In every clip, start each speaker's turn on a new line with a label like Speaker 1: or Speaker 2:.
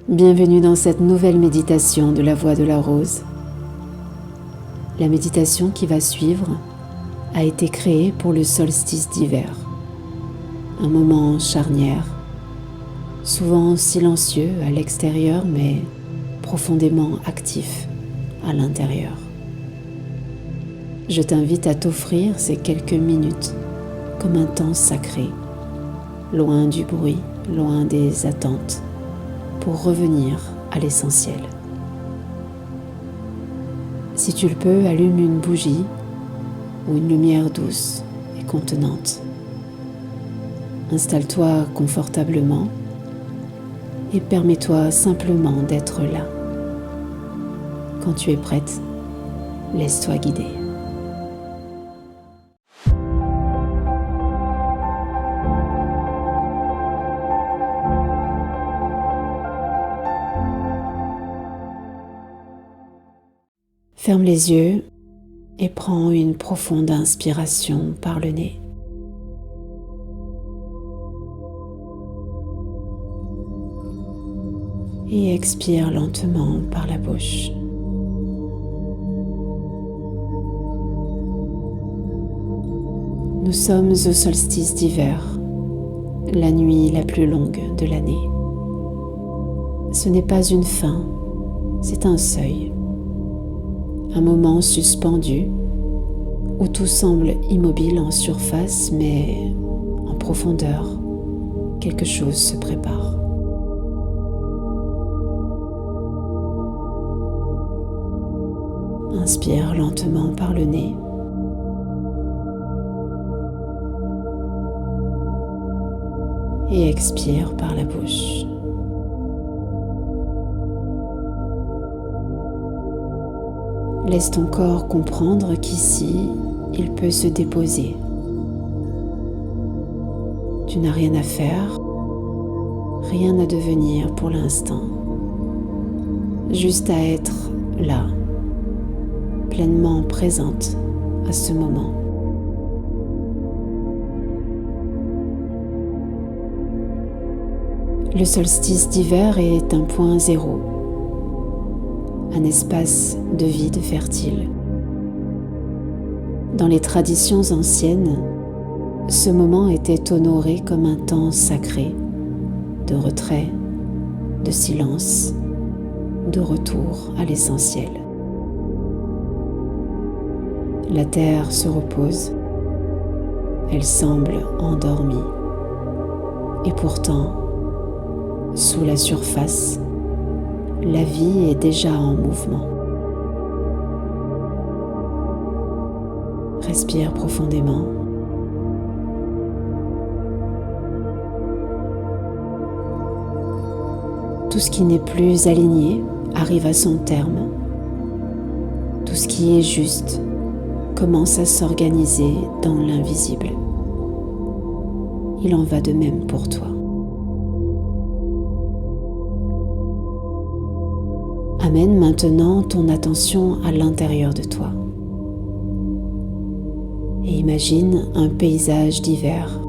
Speaker 1: Bienvenue dans cette nouvelle méditation de la Voix de la Rose. La méditation qui va suivre a été créée pour le solstice d'hiver, un moment charnière, souvent silencieux à l'extérieur mais profondément actif à l'intérieur. Je t'invite à t'offrir ces quelques minutes comme un temps sacré, loin du bruit, loin des attentes, pour revenir à l'essentiel. Si tu le peux, allume une bougie ou une lumière douce et contenante. Installe-toi confortablement et permets-toi simplement d'être là. Quand tu es prête, laisse-toi guider. Ferme les yeux et prends une profonde inspiration par le nez. Et expire lentement par la bouche. Nous sommes au solstice d'hiver, la nuit la plus longue de l'année. Ce n'est pas une fin, c'est un seuil. Un moment suspendu où tout semble immobile en surface, mais en profondeur, quelque chose se prépare. Inspire lentement par le nez. Et expire par la bouche. Laisse ton corps comprendre qu'ici, il peut se déposer. Tu n'as rien à faire, rien à devenir pour l'instant. Juste à être là, pleinement présente à ce moment. Le solstice d'hiver est un point zéro. Un espace de vide fertile. Dans les traditions anciennes, ce moment était honoré comme un temps sacré, de retrait, de silence, de retour à l'essentiel. La terre se repose, elle semble endormie, et pourtant, sous la surface, la vie est déjà en mouvement. Respire profondément. Tout ce qui n'est plus aligné arrive à son terme. Tout ce qui est juste commence à s'organiser dans l'invisible. Il en va de même pour toi. Amène maintenant ton attention à l'intérieur de toi et imagine un paysage d'hiver.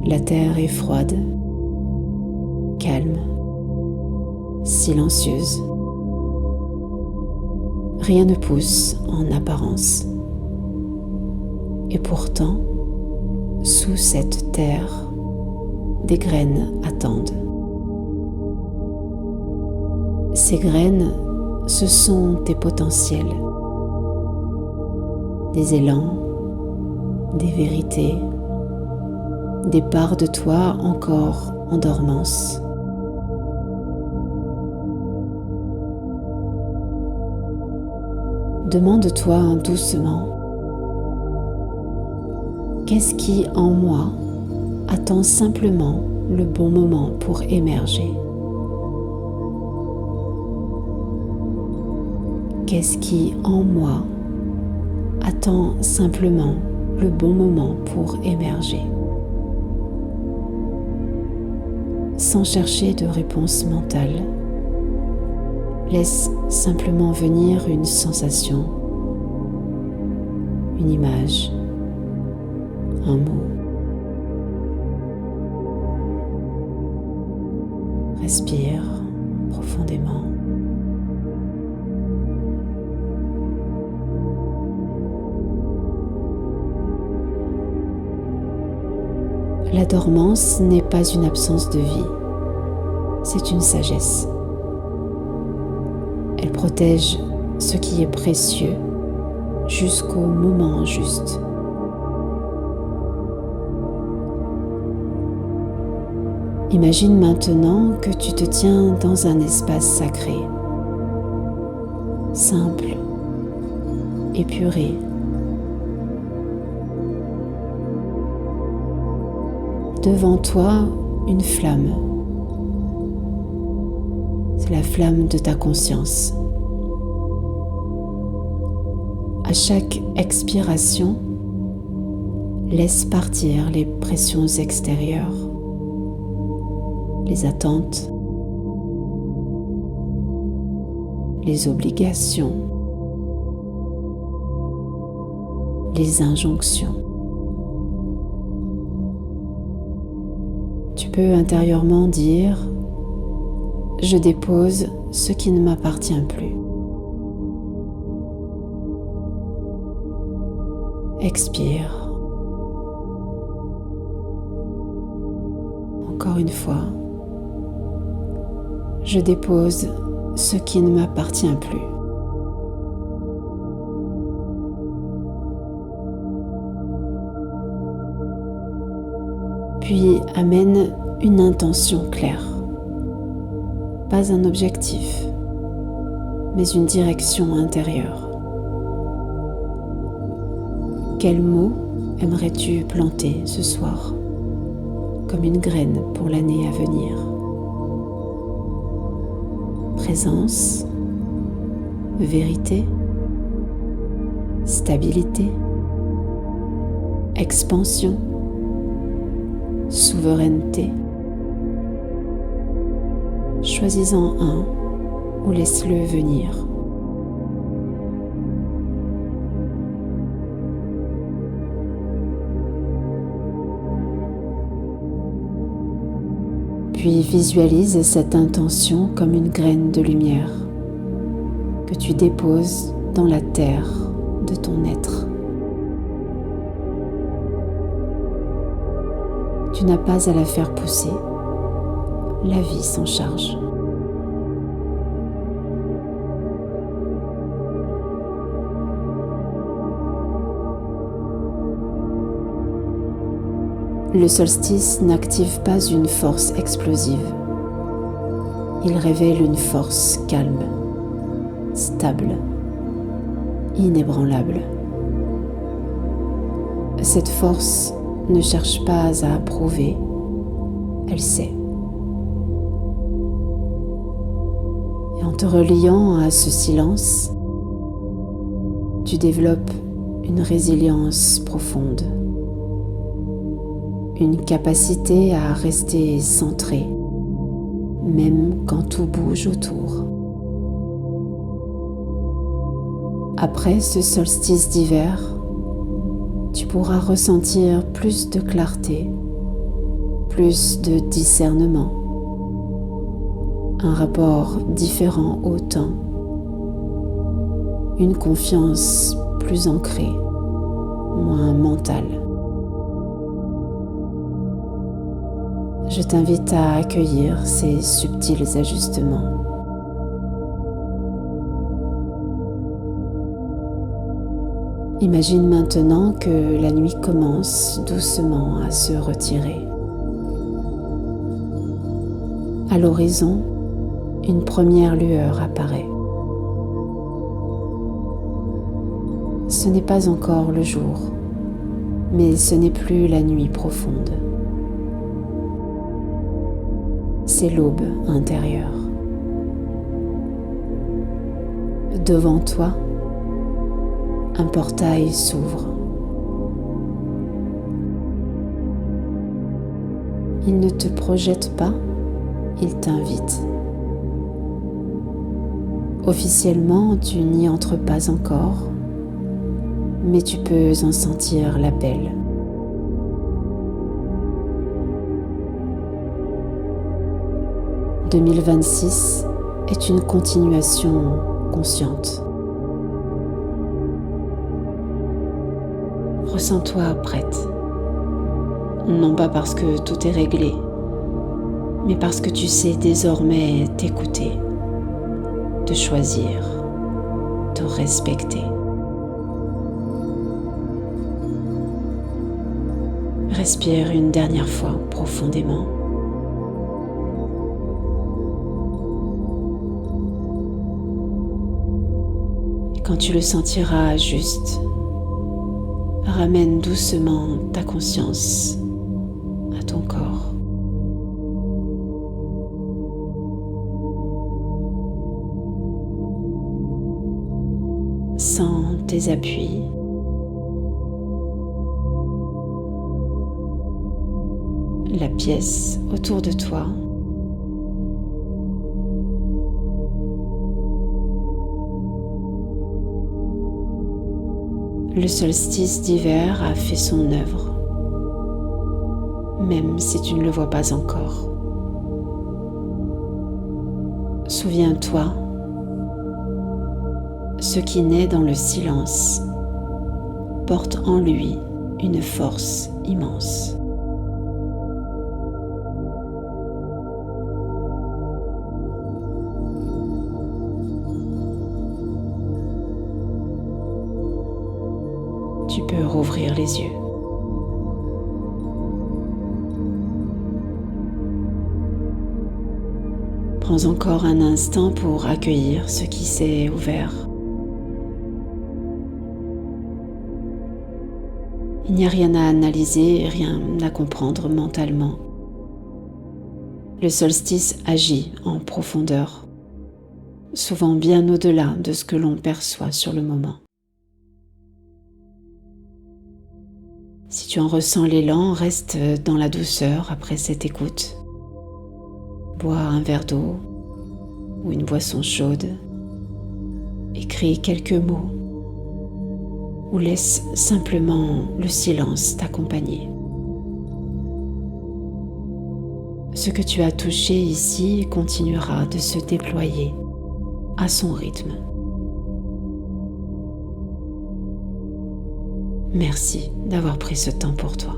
Speaker 1: La terre est froide, calme, silencieuse. Rien ne pousse en apparence. Et pourtant, sous cette terre, des graines attendent. Ces graines, ce sont tes potentiels, des élans, des vérités, des parts de toi encore en dormance. Demande-toi doucement, qu'est-ce qui en moi attend simplement le bon moment pour émerger? Qu'est-ce qui, en moi, attend simplement le bon moment pour émerger? Sans chercher de réponse mentale, laisse simplement venir une sensation, une image, un mot. Respire profondément. La dormance n'est pas une absence de vie, c'est une sagesse. Elle protège ce qui est précieux jusqu'au moment juste. Imagine maintenant que tu te tiens dans un espace sacré, simple, épuré. Devant toi, une flamme. C'est la flamme de ta conscience. À chaque expiration, laisse partir les pressions extérieures, les attentes, les obligations, les injonctions. Tu peux intérieurement dire « Je dépose ce qui ne m'appartient plus ». Expire. Encore une fois. Je dépose ce qui ne m'appartient plus. Puis amène une intention claire. Pas un objectif, mais une direction intérieure. Quels mots aimerais-tu planter ce soir, comme une graine pour l'année à venir? Présence, vérité, stabilité, expansion, souveraineté. Choisis-en un ou laisse-le venir. Puis visualise cette intention comme une graine de lumière que tu déposes dans la terre de ton être. Tu n'as pas à la faire pousser, la vie s'en charge. Le solstice n'active pas une force explosive. Il révèle une force calme, stable, inébranlable. Cette force ne cherche pas à approuver, elle sait. Et en te reliant à ce silence, tu développes une résilience profonde. Une capacité à rester centré, même quand tout bouge autour. Après ce solstice d'hiver, tu pourras ressentir plus de clarté, plus de discernement, un rapport différent au temps, une confiance plus ancrée, moins mentale. Je t'invite à accueillir ces subtils ajustements. Imagine maintenant que la nuit commence doucement à se retirer. À l'horizon, une première lueur apparaît. Ce n'est pas encore le jour, mais ce n'est plus la nuit profonde. C'est l'aube intérieure. Devant toi, un portail s'ouvre. Il ne te projette pas, il t'invite. Officiellement, tu n'y entres pas encore, mais tu peux en sentir l'appel. 2026 est une continuation consciente. Ressens-toi prête, non pas parce que tout est réglé, mais parce que tu sais désormais t'écouter, te choisir, te respecter. Respire une dernière fois profondément. Et quand tu le sentiras juste, ramène doucement ta conscience à ton corps. Sens tes appuis. La pièce autour de toi. Le solstice d'hiver a fait son œuvre, même si tu ne le vois pas encore. Souviens-toi, ce qui naît dans le silence porte en lui une force immense. Tu peux rouvrir les yeux. Prends encore un instant pour accueillir ce qui s'est ouvert. Il n'y a rien à analyser, rien à comprendre mentalement. Le solstice agit en profondeur, souvent bien au-delà de ce que l'on perçoit sur le moment. Si tu en ressens l'élan, reste dans la douceur après cette écoute. Bois un verre d'eau ou une boisson chaude. Écris quelques mots ou laisse simplement le silence t'accompagner. Ce que tu as touché ici continuera de se déployer à son rythme. Merci d'avoir pris ce temps pour toi.